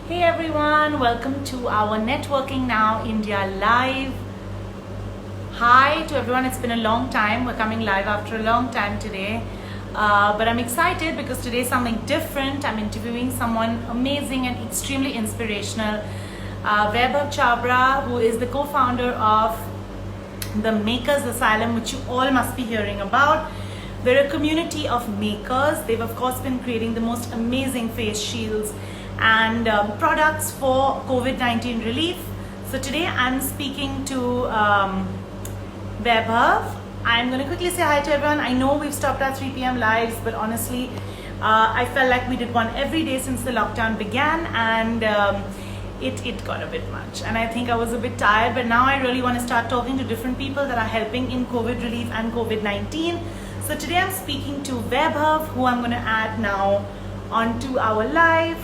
Hey everyone, welcome to our Networking Now India Live. Hi to everyone, it's been a long time. We're coming live after a long time today. But I'm excited because today is something different. I'm interviewing someone amazing and extremely inspirational. Vaibhav Chhabra, who is the co-founder of the Makers Asylum, which you all must be hearing about. They're a community of makers. They've of course been creating the most amazing face shields and products for COVID-19 relief. So today I'm speaking to Vaibhav. I'm going to quickly say hi to everyone. I know we've stopped our 3 p.m. lives, but honestly, I felt like we did one every day since the lockdown began, and it got a bit much. And I think I was a bit tired, but now I really want to start talking to different people that are helping in COVID relief and COVID-19. So today I'm speaking to Vaibhav, who I'm going to add now onto our live.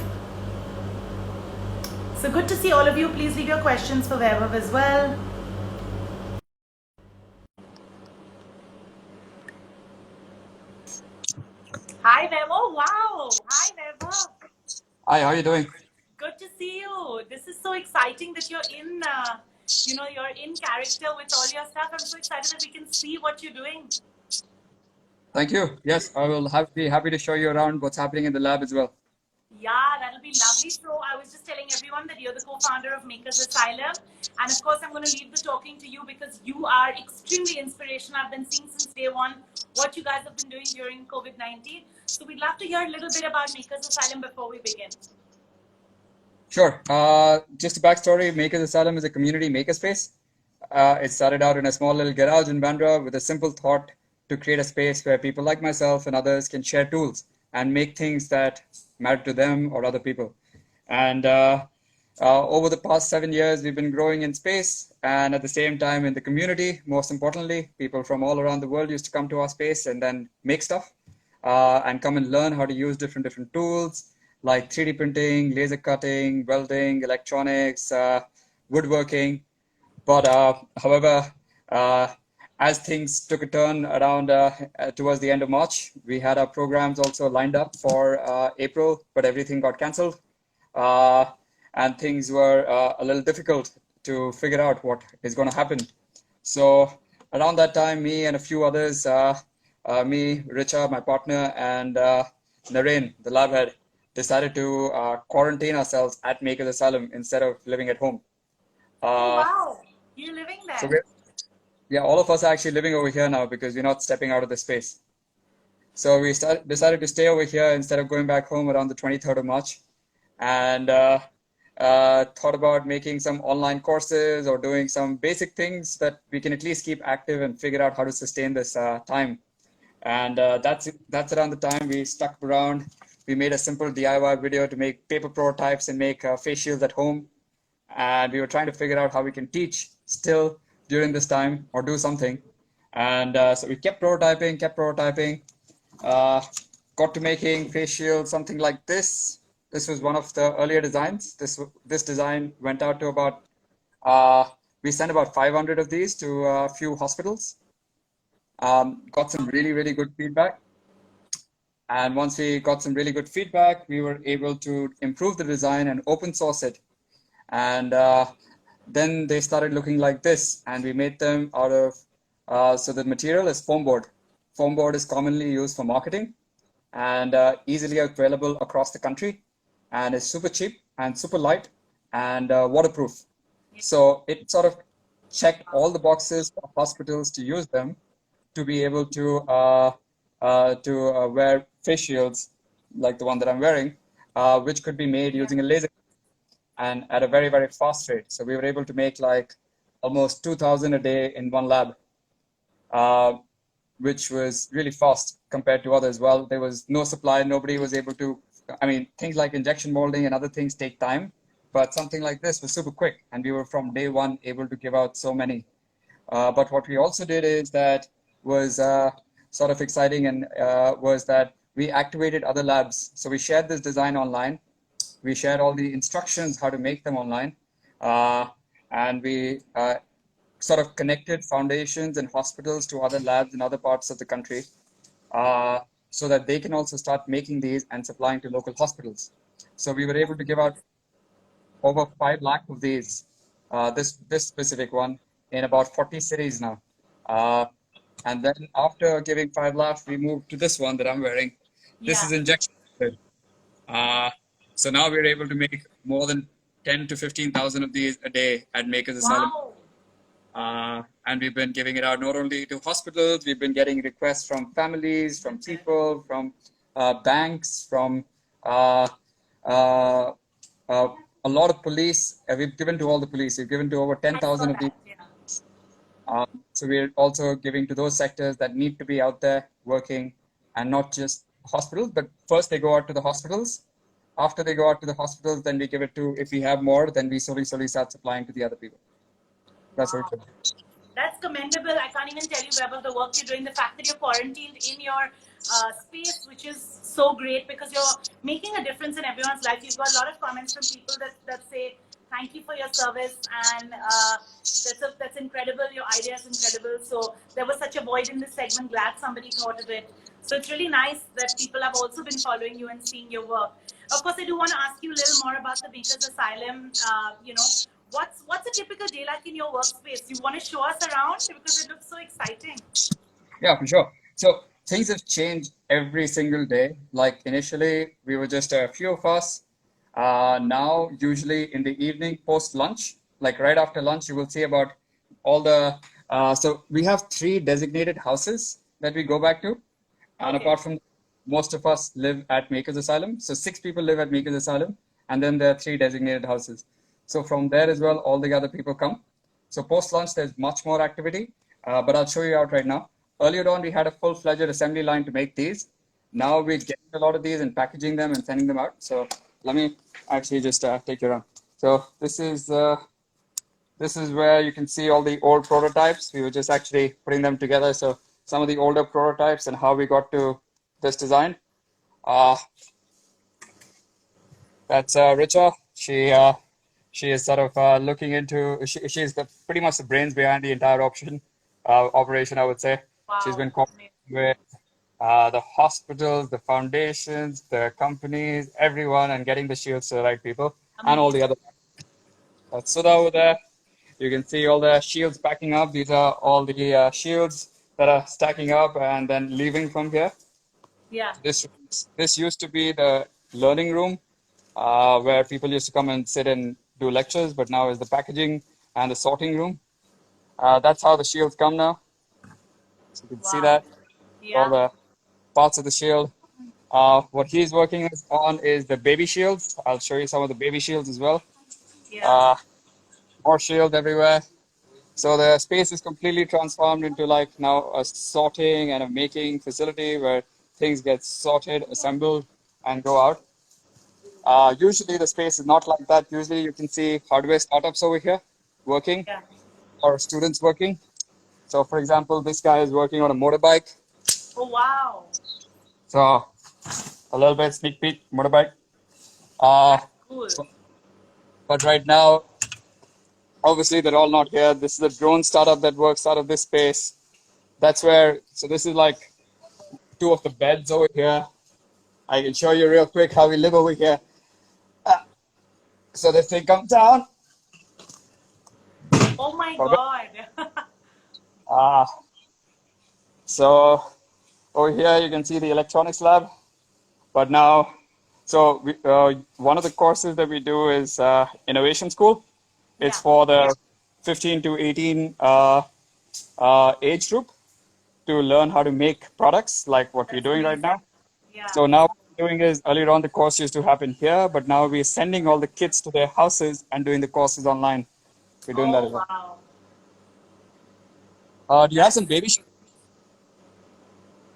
So good to see all of you. Please leave your questions for Vaibhav as well. Hi Vaibhav. Wow. Hi Vaibhav. Hi, how are you doing? Good to see you. This is so exciting that you're you're in character with all your stuff. I'm so excited that we can see what you're doing. Thank you. Yes, be happy to show you around what's happening in the lab as well. Yeah, that'll be lovely. So I was just telling everyone that you're the co-founder of Makers Asylum. And of course, I'm going to leave the talking to you because you are extremely inspirational. I've been seeing since day one what you guys have been doing during COVID-19. So we'd love to hear a little bit about Makers Asylum before we begin. Sure. Just a backstory, Makers Asylum is a community makerspace. It started out in a small little garage in Bandra with a simple thought to create a space where people like myself and others can share tools and make things that matter to them or other people. And over the past 7 years, we've been growing in space and at the same time in the community. Most importantly, people from all around the world used to come to our space and then make stuff and come and learn how to use different tools like 3D printing, laser cutting, welding, electronics, woodworking. But however, as things took a turn around towards the end of March, we had our programs also lined up for April, but everything got cancelled. And things were a little difficult to figure out what is going to happen. So around that time, me and a few others, me, Richa, my partner, and Naren, the lab head, decided to quarantine ourselves at Makers Asylum instead of living at home. Oh, Uh, wow. You're living so there. we're, yeah, all of us are actually living over here now because we're not stepping out of the space. So decided to stay over here instead of going back home around the 23rd of March, and thought about making some online courses or doing some basic things that we can at least keep active and figure out how to sustain this time. And that's around the time we stuck around. We made a simple DIY video to make paper prototypes and make face shields at home. And we were trying to figure out how we can teach still during this time or do something. And so we kept prototyping, uh, got to making face shields, something like this. This was one of the earlier designs. This design went out to about, we sent about 500 of these to a few hospitals. Got some really good feedback. And once we got some really good feedback, we were able to improve the design and open source it. And then they started looking like this, and we made them out of, so the material is foam board. Foam board is commonly used for marketing and easily available across the country, and is super cheap and super light and waterproof. So it sort of checked all the boxes for hospitals to use them to be able to wear face shields like the one that I'm wearing, which could be made using a laser and at a very fast rate. So we were able to make like almost 2,000 a day in one lab, uh, which was really fast compared to others. Well, there was no supply, nobody was able to. I mean, things like injection molding and other things take time, but something like this was super quick, and we were from day one able to give out so many. But what we also did is that was sort of exciting and was that we activated other labs. So we shared this design online. We shared all the instructions how to make them online. Uh, and we sort of connected foundations and hospitals to other labs in other parts of the country uh, so that they can also start making these and supplying to local hospitals. So we were able to give out over 5 lakh of these, this specific one, in about 40 cities now. Uh, and then after giving 5 lakhs, we moved to this one that I'm wearing. This Yeah. is injection. Uh, so now we're able to make more than 10 to 15,000 of these a day at Makers Asylum. Wow. And we've been giving it out not only to hospitals, we've been getting requests from families, from people, from banks, from uh, uh, uh, a lot of police. We've given to all the police. We've given to over I saw 10,000 of these. that. Yeah. So we're also giving to those sectors that need to be out there working, and not just hospitals, but first they go out to the hospitals. After they go out to the hospitals, then we give it to, if we have more, then we slowly start supplying to the other people. That's what Wow. we're doing. That's commendable. I can't even tell you, Vaibhav, the work you're doing. The fact that you're quarantined in your space, which is so great because you're making a difference in everyone's life. You've got a lot of comments from people that say, thank you for your service. And that's incredible. Your idea is incredible. So there was such a void in this segment. Glad somebody thought of it. So it's really nice that people have also been following you and seeing your work. Of course, I do want to ask you a little more about the Makers Asylum. What's a typical day like in your workspace? You want to show us around because it looks so exciting. Yeah, for sure. So things have changed every single day. Like initially, we were just a few of us. Now, usually in the evening, post lunch, like right after lunch, you will see about all the. So we have 3 designated houses that we go back to. And Okay. apart from, most of us live at Makers Asylum. So 6 people live at Makers Asylum. And then there are 3 designated houses. So from there as well, all the other people come. So post lunch, there's much more activity. But I'll show you out right now. Earlier on, we had a full-fledged assembly line to make these. Now we're getting a lot of these and packaging them and sending them out. So let me actually just take you around. So this is where you can see all the old prototypes. We were just actually putting them together. So some of the older prototypes and how we got to this design. Uh, that's Richa. She is sort of looking into. She's pretty much the brains behind the entire operation. I would say she's Wow. been coordinating with the hospitals, the foundations, the companies, everyone, and getting the shields to the right people, and all the Amazing. other. That's Sudha over there. You can see all the shields packing up. These are all the shields that are stacking up and then leaving from here. Yeah. This used to be the learning room where people used to come and sit and do lectures, but now is the packaging and the sorting room. That's how the shields come now. So you can see Wow. that all Yeah. the parts of the shield. What he's working on is the baby shields. I'll show you some of the baby shields as well. Yeah. Uh, more shields everywhere. So the space is completely transformed into like now a sorting and a making facility where things get sorted, assembled, and go out. Usually the space is not like that. Usually you can see hardware startups over here working Yeah. or students working. So for example, this guy is working on a motorbike. Oh wow. So a little bit sneak peek motorbike. Uh, That's cool. so- but right now, obviously they're all not here. This is a drone startup that works out of this space. That's where, so this is like 2 of the beds over here. I can show you real quick how we live over here. So this thing comes down. Oh my For a bit. God. Uh, so over here you can see the electronics lab. But now, so one of the courses that we do is innovation school. It's Yeah. for the 15 to 18 age group to learn how to make products like what we're That's doing right amazing. now. Yeah. So now what we're doing is earlier on the course used to happen here, but now we're sending all the kids to their houses and doing the courses online. We're doing that Oh as well. wow. Do you have some That's baby shoes?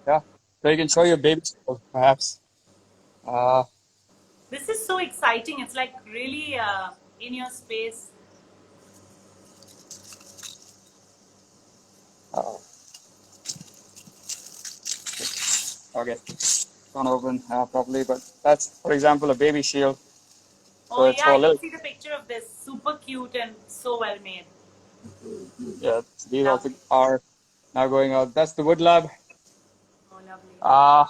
Yeah. So you can show your baby shoes, perhaps. Uh, this is so exciting. It's like really in your space. uh, okay. Can't open properly, but that's, for example, a baby shield. Oh So it's yeah, for I can little, see the picture of this. Super cute and so well made. yeah, these also Lovely. are now going out. That's the wood lab. Oh lovely. I'll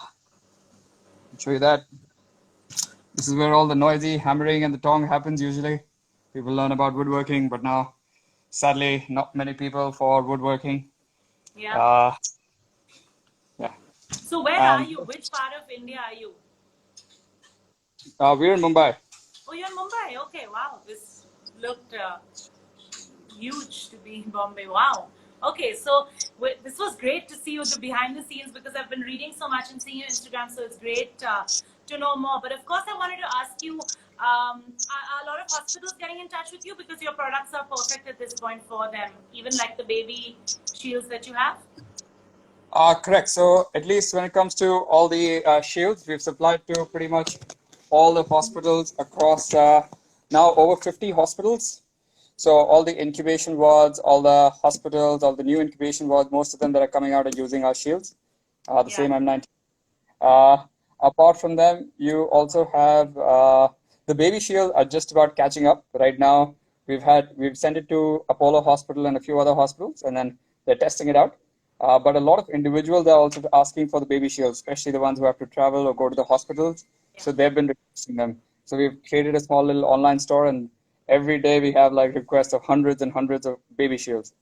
show you that. This is where all the noisy hammering and the tong happens usually. People learn about woodworking, but now, sadly, not many people for woodworking. Yeah. Uh, yeah. So where are And you? Which part of India are you? we're in Mumbai. Oh, you're in Mumbai. Okay, wow. This looked huge to be in Bombay. Wow. Okay, so this was great to see you the behind the scenes because I've been reading so much and seeing your Instagram, so it's great to know more. But of course, I wanted to ask you, are a lot of hospitals getting in touch with you because your products are perfect at this point for them, even like the baby shields that you have? Correct. So at least when it comes to all the shields, we've supplied to pretty much all the hospitals across now over 50 hospitals. So all the incubation wards, all the hospitals, all the new incubation wards, most of them that are coming out are using our shields, the Yeah, same M19. Uh, Apart from them, you also have the baby shield are just about catching up right now. We've sent it to Apollo Hospital and a few other hospitals, and then they're testing it out. But a lot of individuals are also asking for the baby shields, especially the ones who have to travel or go to the hospitals. yeah. So they've been requesting them. So we've created a small little online store, and every day we have like requests of hundreds and hundreds of baby shields.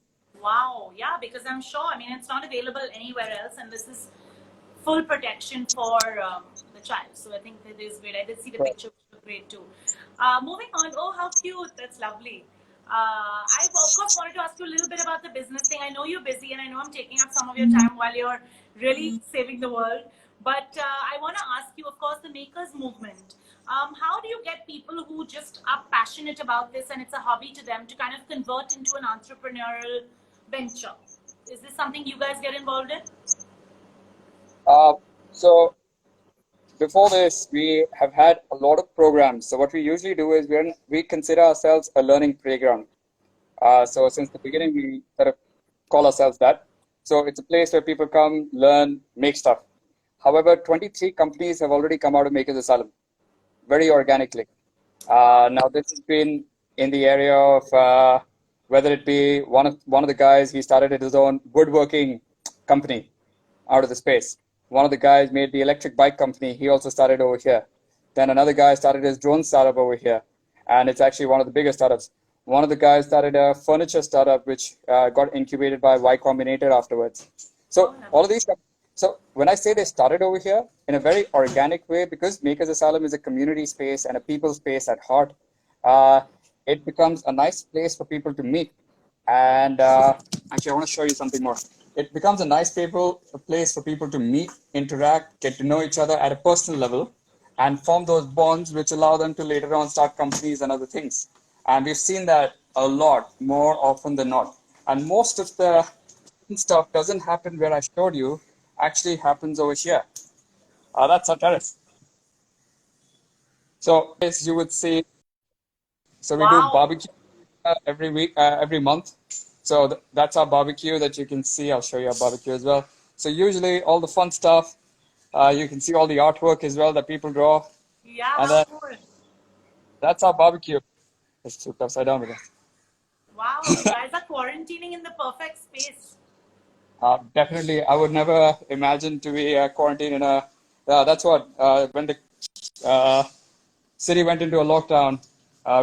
Wow, yeah, because I'm sure, I mean, it's not available anywhere else, and this is full protection for the child. So I think that is great. I did see the Right. picture, which was great too. Moving on, oh, how cute! That's lovely. I of course wanted to ask you a little bit about the business thing. I know you're busy, and I know I'm taking up some of your time while you're really saving the world. But I want to ask you, of course, the makers movement. How do you get people who just are passionate about this and it's a hobby to them to kind of convert into an entrepreneurial venture? Is this something you guys get involved in? Uh, so Before this, we have had a lot of programs. So what we usually do is we consider ourselves a learning playground. So since the beginning, we sort of call ourselves that. So it's a place where people come, learn, make stuff. However, 23 companies have already come out of Makers Asylum very organically. Wow. Now this has been in the area of whether it be one of the guys, he started his own woodworking company out of the space. One of the guys made the electric bike company. He also started over here. Then another guy started his drone startup over here, and it's actually one of the biggest startups. One of the guys started a furniture startup, which got incubated by Y Combinator afterwards. Oh, So all lovely. of these. So when I say they started over here in a very organic way, because Makers Asylum is a community space and a people space at heart, uh, it becomes a nice place for people to meet. And actually, I want to show you something more. It becomes a place for people to meet, interact, get to know each other at a personal level, and form those bonds which allow them to later on start companies and other things. And we've seen that a lot more often than not. And most of the stuff doesn't happen where I showed you, actually happens over here. That's our terrace. So as you would see, so we do Wow. barbecue every week, every month. So that's our barbecue that you can see. I'll show you our barbecue as well. So usually all the fun stuff, you can see all the artwork as well that people draw, Yeah, and how then cool. that's our barbecue. It's flipped upside down again. Wow, you guys are quarantining in the perfect space. Definitely, I would never imagine to be quarantined in a. That's what when the uh, city went into a lockdown,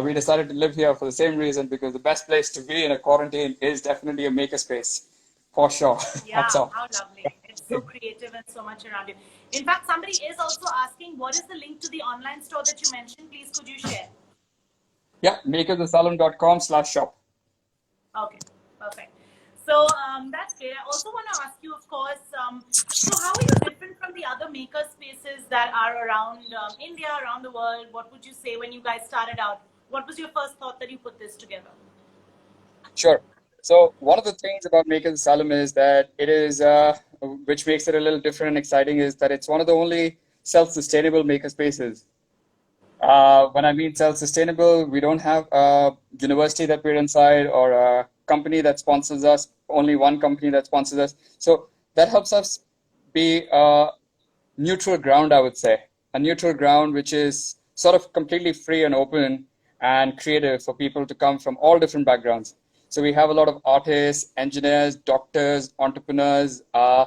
we decided to live here for the same reason because the best place to be in a quarantine is definitely a makerspace, for sure. That's Yeah, all. how lovely. It's so creative and so much around you. In fact, somebody is also asking, what is the link to the online store that you mentioned? Please, could you share? Yeah, makersasylum.com/shop. Okay, perfect. So that's great. I also want to ask you, of course, so how are you different from the other maker spaces that are around India, around the world? What would you say when you guys started out? What was your first thought that you put this together? Sure. So one of the things about Makers Asylum is that it is, which makes it a little different and exciting, is that it's one of the only self-sustainable maker spaces. When I mean self-sustainable, we don't have a university that we're inside or a company that sponsors us, only one company that sponsors us. So that helps us be a neutral ground, I would say. A neutral ground which is sort of completely free and open and creative for people to come from all different backgrounds. So we have a lot of artists, engineers, doctors, entrepreneurs, uh,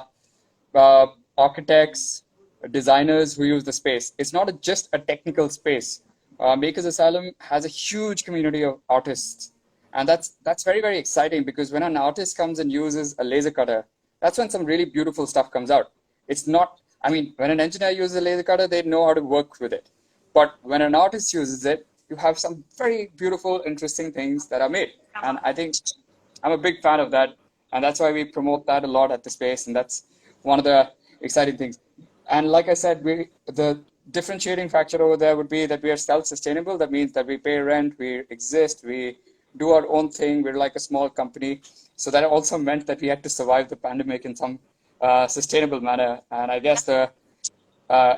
architects, designers who use the space. It's not just a technical space, Makers Asylum has a huge community of artists, and that's very very exciting because when an artist comes and uses a laser cutter, that's when some really beautiful stuff comes out. It's not, I mean, when an engineer uses a laser cutter, they know how to work with it, but when an artist uses it, you have some very beautiful, interesting things that are made, and I think I'm a big fan of that, and that's why we promote that a lot at the space, and that's one of the exciting things. And like I said, the differentiating factor over there would be that we are self-sustainable. That means that we pay rent, we exist, we do our own thing. We're like a small company, so that also meant that we had to survive the pandemic in some sustainable manner. And I guess the uh,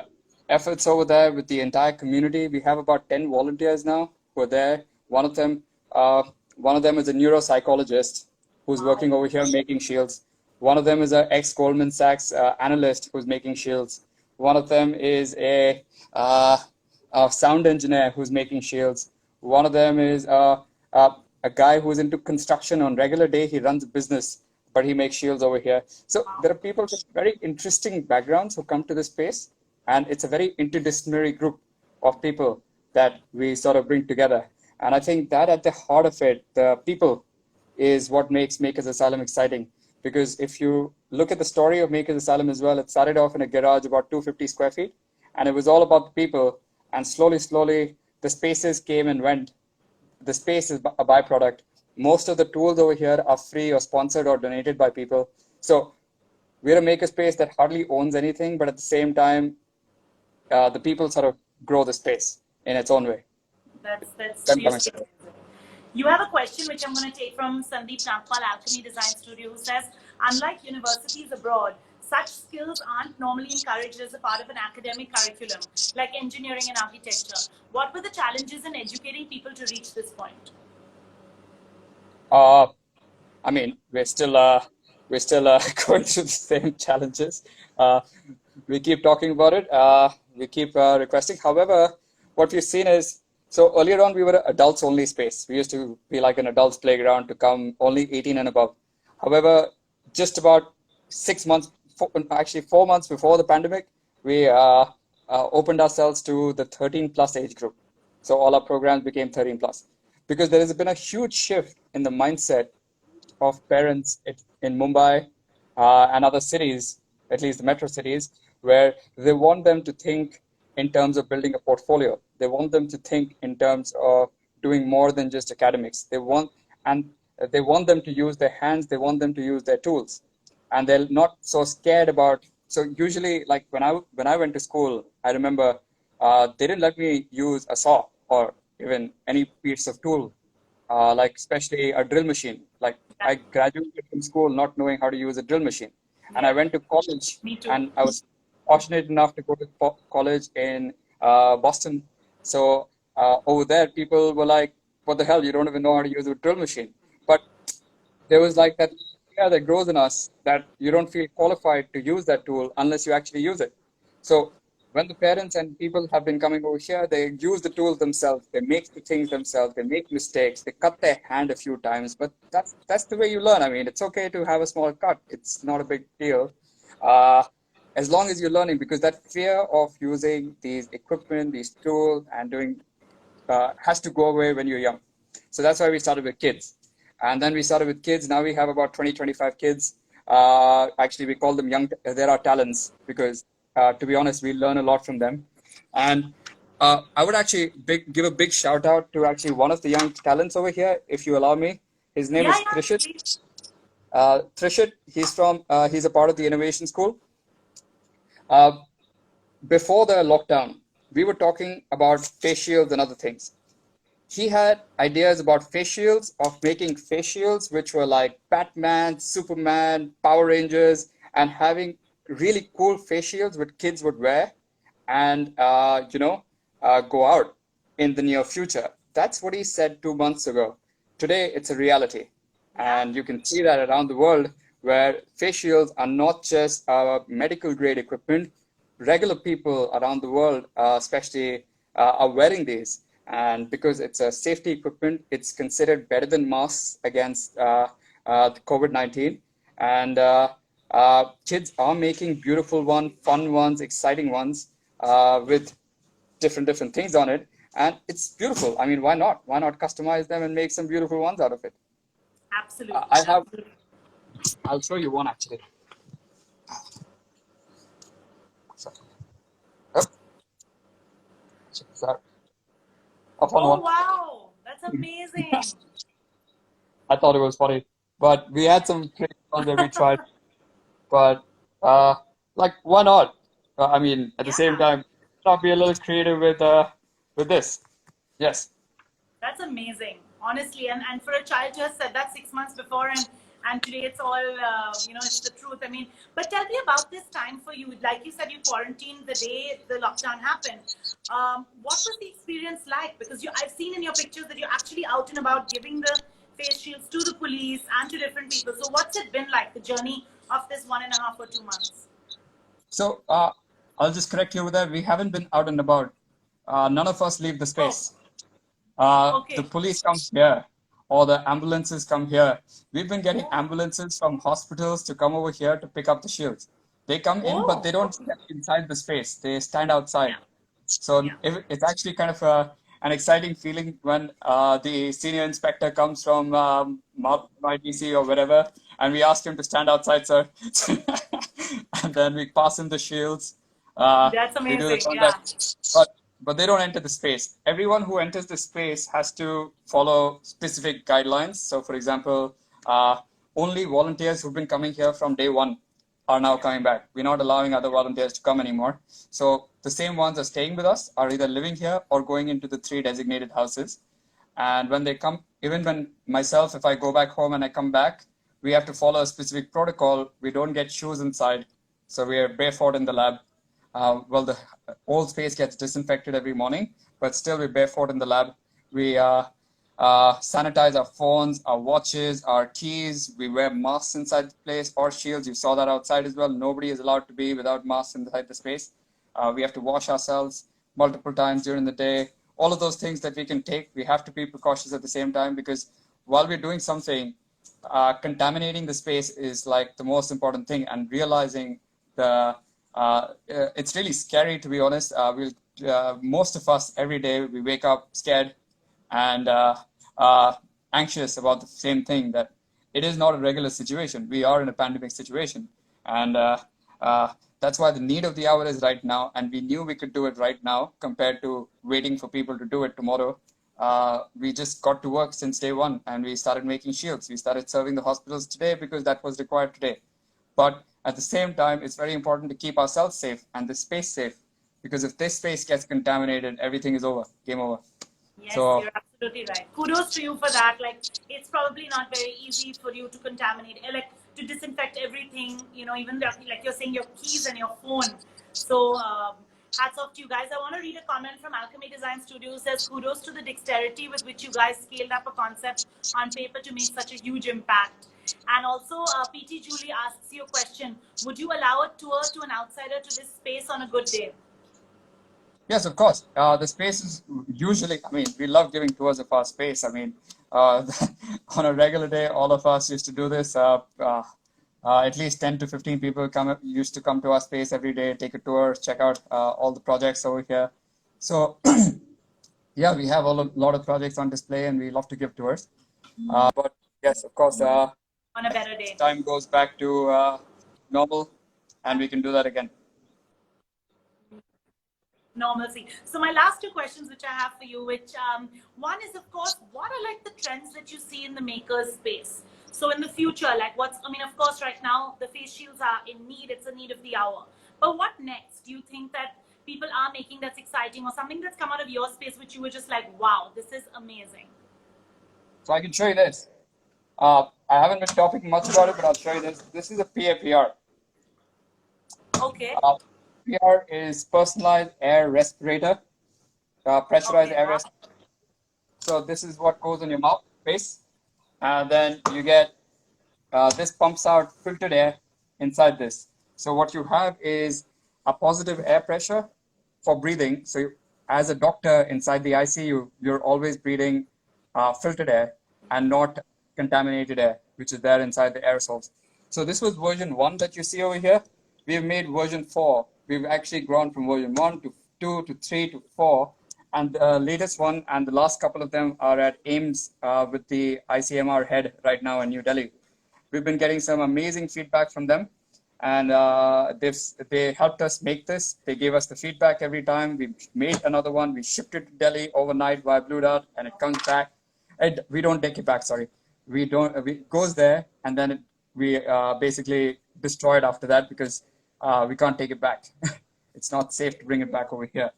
efforts over there with the entire community. We have about 10 volunteers now who are there. Uh, one of them is a neuropsychologist who's Wow. working over here making shields. One of them is an ex-Goldman Sachs analyst who's making shields. One of them is uh, a sound engineer who's making shields. One of them is a guy who's into construction on regular day. He runs a business, but he makes shields over here. So there are people with very interesting backgrounds who come to this space, and it's a very interdisciplinary group of people that we sort of bring together. And I think that at the heart of it, the people is what makes Makers Asylum exciting. Because if you look at the story of Makers Asylum as well, it started off in a garage about 250 square feet, and it was all about the people. And slowly, slowly, the spaces came and went. The space is a byproduct. Most of the tools over here are free or sponsored or donated by people. So we're a makerspace that hardly owns anything, but at the same time, the people sort of grow the space in its own way. That's Then seriously coming. amazing. You have a question which I'm going to take from Sandeep Nagpal, Alchemy Design Studio, who says, unlike universities abroad, such skills aren't normally encouraged as a part of an academic curriculum, like engineering and architecture. What were the challenges in educating people to reach this point? Uh, I mean, we're still going through the same challenges. Uh, we keep talking about it. We keep requesting. However, what we've seen is so earlier on we were an adults only space. We used to be like an adults playground to come only 18 and above. However, just about 6 months, actually 4 months before the pandemic, we opened ourselves to the 13 plus age group. So all our programs became 13 plus because there has been a huge shift in the mindset of parents in Mumbai and other cities, at least the metro cities, where they want them to think in terms of building a portfolio. They want them to think in terms of doing more than just academics. And they want them to use their hands. They want them to use their tools, and they're not so scared about. So usually, like when I went to school, I remember they didn't let me use a saw or even any piece of tool like especially a drill machine. Like I graduated from school not knowing how to use a drill machine, and I Yeah, went to college, me too. and I was fortunate enough to go to college in Boston. So over there, people were like, "What the hell? You don't even know how to use a drill machine." But there was like that fear that grows in us that you don't feel qualified to use that tool unless you actually use it. So when the parents and people have been coming over here, they use the tools themselves, they make the things themselves, they make mistakes, they cut their hand a few times, but that's the way you learn. I mean, it's okay to have a small cut. It's not a big deal. Uh, as long as you're learning, because that fear of using these equipment, these tools, and doing has to go away when you're young. So that's why we started with kids. And then we started with kids. Now we have about 20, 25 kids. Actually, we call them young. They're our talents because, to be honest, we learn a lot from them. And I would actually give a big shout out to actually one of the young talents over here, if you allow me. His name Yeah, is yeah, Trishit. please. Trishit, he's a part of the innovation school. Uh, Before the lockdown, we were talking about facials and other things. He had ideas about facials, of making facials which were like Batman, Superman, Power Rangers, and having really cool facials which kids would wear and go out in the near future. That's what he said 2 months ago. Today, it's a reality. Yeah. And you can see that around the world where facials are not just medical grade equipment. Regular people around the world, especially, are wearing these. And because it's a safety equipment, it's considered better than masks against the COVID-19. And kids are making beautiful ones, fun ones, exciting ones with different things on it. and it's beautiful. I mean, why not? Why not customize them and make some beautiful ones out of it? Absolutely, I have. absolutely. I'll show you one actually. So, yep, check this out. Up on Oh one. wow, that's amazing. I thought it was funny, but we had some crazy ones that we tried. But uh, like, why not? I mean, at the same Yeah. time, not be a little creative with this. Yes. That's amazing, honestly. And for a child to have said that 6 months before, and today it's all it's the truth. I mean, but tell me about this time for you. Like you said, you quarantined the day the lockdown happened. What was the experience like? Because I've seen in your pictures that you're actually out and about giving the face shields to the police and to different people. So what's it been like, the journey of this 1.5 or 2 months? So I'll just correct you with that. We haven't been out and about. None of us leave the Oh, space. The okay. police come here, or the ambulances come here. We've been getting Oh, ambulances from hospitals to come over here to pick up the shields. They come in, but they oh, don't okay. step inside the space. They stand Yeah, outside. So yeah. it's actually kind of an exciting feeling when the senior inspector comes from my DC or wherever, and we ask him to stand outside, sir. And then we pass him the shields. That's We do the amazing. Yeah. transaction, but they don't enter the space. Everyone who enters the space has to follow specific guidelines. So, for example, only volunteers who've been coming here from day one are now coming back. We're not allowing other volunteers to come anymore. So the same ones are staying with us are either living here or going into the 3 designated houses. And when they come, even when myself, if I go back home and I come back, we have to follow a specific protocol. We don't get shoes inside. So we are barefoot in the lab. Well, the whole space gets disinfected every morning, but still we're barefoot in the lab. We sanitize our phones, our watches, our keys. We wear masks inside the place or shields. You saw that outside as well. Nobody is allowed to be without masks inside the space. We have to wash ourselves multiple times during the day. All of those things that we can take, we have to be precautious at the same time because while we're doing something, contaminating the space is like the most important thing. And realizing it's really scary to be honest. Most of us every day we wake up scared and uh, anxious about the same thing that it is not a regular situation. We are in a pandemic situation, and that's why the need of the hour is right now. And we knew we could do it right now compared to waiting for people to do it tomorrow. We just got to work since day one, and we started making shields. We started serving the hospitals today because that was required today. But at the same time, it's very important to keep ourselves safe and the space safe because if this space gets contaminated, everything is over, game over. Yes, So you're absolutely right. Kudos to you for that. Like, it's probably not very easy for you to contaminate, like to disinfect everything. Even like you're saying, your keys and your phone. So, hats off to you guys. I want to read a comment from Alchemy Design Studios. It says, kudos to the dexterity with which you guys scaled up a concept on paper to make such a huge impact. And also, PT Julie asks you a question: would you allow a tour to an outsider to this space on a good day? yes, of course. The space is usually, I mean, we love giving tours of our space. I mean, on a regular day, all of us used to do this. At least 10 to 15 people used to come to our space every day, take a tour, check out all the projects over here. So, yeah, we have a lot of projects on display and we love to give tours. But yes, of course, On a better as day. time goes back to normal and we can do that again. Normalcy. So my last two questions which I have for you, which one is of course, what are like the trends that you see in the makers space? So in the future, like of course right now the face shields are in need, it's a need of the hour. But what next? Do you think that people are making that's exciting or something that's come out of your space which you were just like, wow, this is amazing? So I can show you this. I haven't been talking much about it, but I'll show you this. This is a PAPR. Okay. PR is personalized air respirator, pressurized Okay. air Wow. respirator. So this is what goes in your mouth, face, and then you get this pumps out filtered air inside this. So what you have is a positive air pressure for breathing. So as a doctor inside the ICU, you're always breathing filtered air and not contaminated air, which is there inside the aerosols. So this was version 1 that you see over here. We've made version 4. We've actually grown from version 1 to 2 to 3 to 4. And the latest one and the last couple of them are at AIMS with the ICMR head right now in New Delhi. We've been getting some amazing feedback from them, and they helped us make this. They gave us the feedback every time. We made another one. We shipped it to Delhi overnight via Blue Dart, and it comes back. We don't take it back. Sorry, we don't. It goes there, and then we basically destroy it after that because we can't take it back. It's not safe to bring it back over here.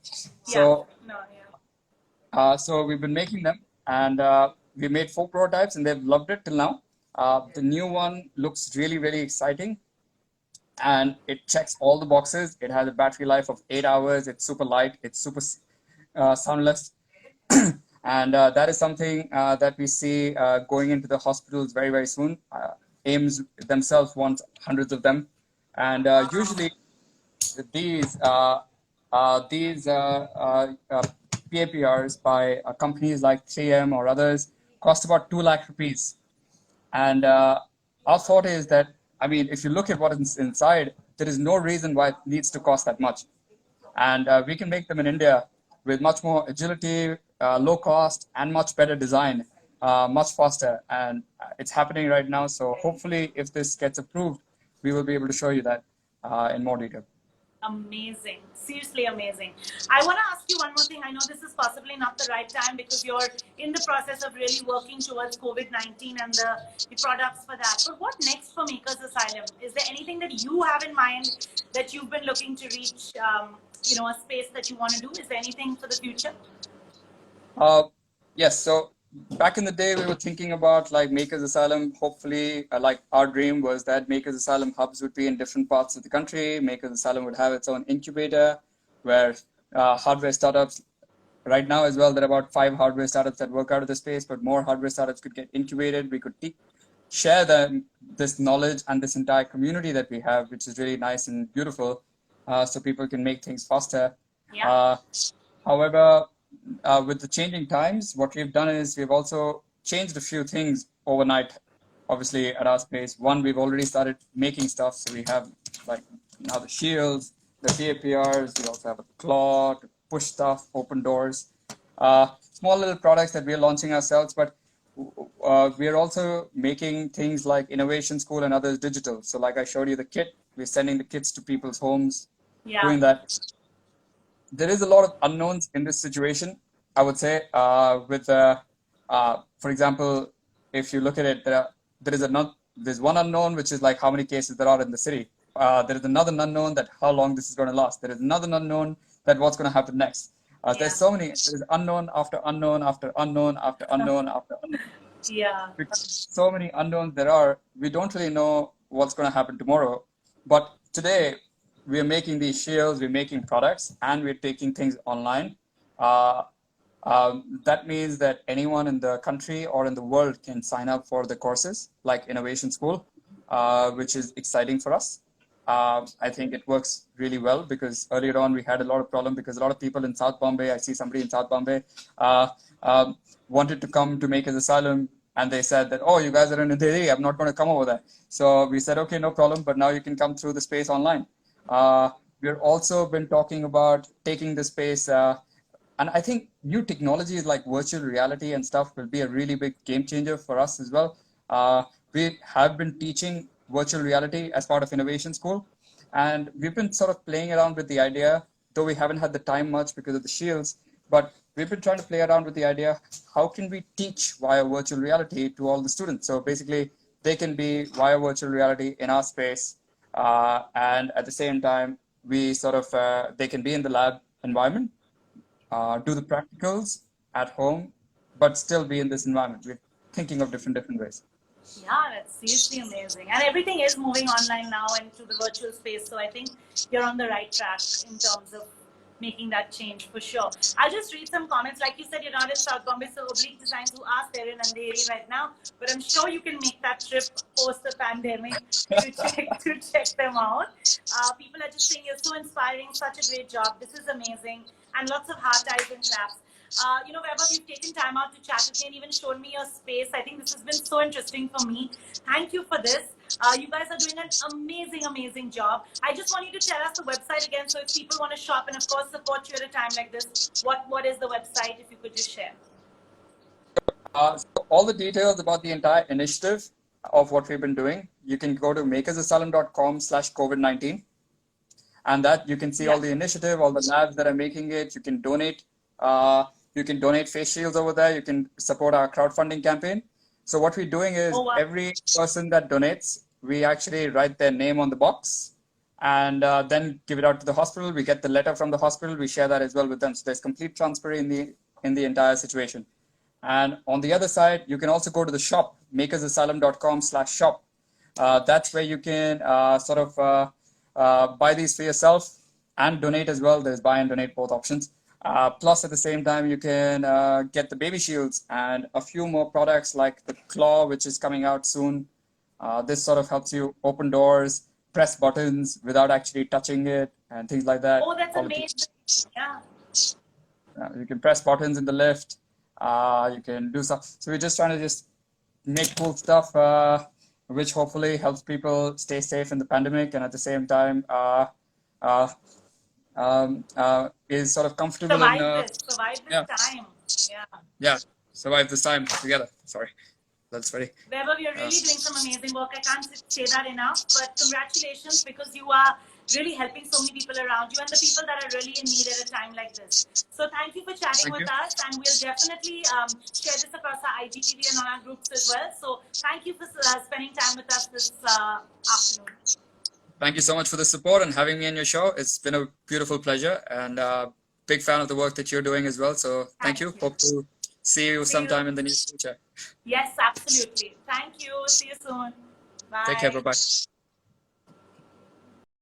Yeah. So No, yeah. so we've been making them, and we made 4 prototypes, and they've loved it till now. The new one looks really, really exciting, and it checks all the boxes. It has a battery life of 8 hours. It's super light. It's super soundless, and that is something that we see going into the hospitals very, very soon. AIMS themselves want hundreds of them, and usually these PAPRs by companies like 3M or others cost about 2 lakh rupees. And our thought is that, I mean, if you look at what is inside, there is no reason why it needs to cost that much. And we can make them in India with much more agility, low cost, and much better design, much faster. And it's happening right now. So hopefully, if this gets approved, we will be able to show you that in more detail. Amazing. Seriously amazing. I want to ask you one more thing. I know this is possibly not the right time because you're in the process of really working towards COVID-19 and the products for that. But what next for Makers Asylum? Is there anything that you have in mind that you've been looking to reach, a space that you want to do? Is there anything for the future? Uh, yes. So back in the day, we were thinking about like Makers Asylum. Hopefully, like our dream was that Makers Asylum hubs would be in different parts of the country. Makers Asylum would have its own incubator where hardware startups. Right now, as well, there are about 5 hardware startups that work out of the space, but more hardware startups could get incubated. We could share this knowledge and this entire community that we have, which is really nice and beautiful, so people can make things faster. Yeah. However, with the changing times, what we've done is we've also changed a few things overnight, obviously, at our space. One, we've already started making stuff. So we have like now the shields, the PAPRs, we also have a claw to push stuff, open doors, small little products that we're launching ourselves. But we're also making things like Innovation School and others digital. So like I showed you the kit, we're sending the kits to people's homes, doing that. There is a lot of unknowns in this situation, I would say. For example, if you look at it, there's one unknown, which is like how many cases there are in the city. There is another unknown that how long this is going to last. There is another unknown that what's going to happen next. There's there's unknown after unknown after unknown after unknown after unknown. Yeah. Because so many unknowns there are, we don't really know what's going to happen tomorrow. But today, we're making these shields, we're making products, and we're taking things online. That means that anyone in the country or in the world can sign up for the courses like Innovation School, which is exciting for us. I think it works really well because earlier on we had a lot of problem because a lot of people in South Bombay, I see somebody in South Bombay, wanted to come to Makers Asylum, and they said that, oh, you guys are in Delhi, I'm not going to come over there. So we said, okay, no problem, but now you can come through the space online. We've also been talking about taking the space, and I think new technologies like virtual reality and stuff will be a really big game changer for us as well. We have been teaching virtual reality as part of Innovation School, and we've been sort of playing around with the idea, though we haven't had the time much because of the shields, but we've been trying to play around with the idea, how can we teach via virtual reality to all the students? So basically, they can be via virtual reality in our space, and at the same time, we sort of they can be in the lab environment, do the practicals at home, but still be in this environment. We're thinking of different ways. Yeah, that's seriously amazing. And everything is moving online now and to the virtual space. So I think you're on the right track in terms of making that change for sure. I'll just read some comments. Like you said, you're not in South Bombay, so Oblique Designs who are there in Andheri right now. But I'm sure you can make that trip post the pandemic to check them out. People are just saying you're so inspiring, such a great job. This is amazing. And lots of heart eyes and claps. Vaibhav, you've taken time out to chat with me and even shown me your space. I think this has been so interesting for me. Thank you for this. You guys are doing an amazing, amazing job. I just want you to tell us the website again. So if people want to shop and, of course, support you at a time like this, what is the website, if you could just share? So all the details about the entire initiative of what we've been doing, you can go to makersasylum.com/COVID-19, and that you can see all the initiative, all the labs that are making it. You can donate. You can donate face shields over there. You can support our crowdfunding campaign. So what we're doing is every person that donates, we actually write their name on the box and then give it out to the hospital. We get the letter from the hospital. We share that as well with them. So there's complete transparency in the entire situation. And on the other side, you can also go to the shop, makersasylum.com/shop. That's where you can buy these for yourself and donate as well. There's buy and donate, both options. Plus, at the same time, you can get the baby shields and a few more products like the claw, which is coming out soon. This sort of helps you open doors, press buttons without actually touching it, and things like that. Oh, that's amazing. Yeah. You can press buttons in the lift. You can do stuff. So we're just trying to just make cool stuff, which hopefully helps people stay safe in the pandemic, and at the same time is sort of comfortable survive this time. Yeah, survive this time together. Sorry, that's very. Vaibhav, you're really doing some amazing work. I can't say that enough, but congratulations, because you are really helping so many people around you and the people that are really in need at a time like this. So thank you for chatting with us, and we'll definitely share this across our IGTV and on our groups as well. So thank you for spending time with us this afternoon. Thank you so much for the support and having me on your show. It's been a beautiful pleasure, and big fan of the work that you're doing as well. So thank you. Hope to see you sometime in the near future. Yes, absolutely. Thank you. See you soon. Bye. Take care. Bye-bye.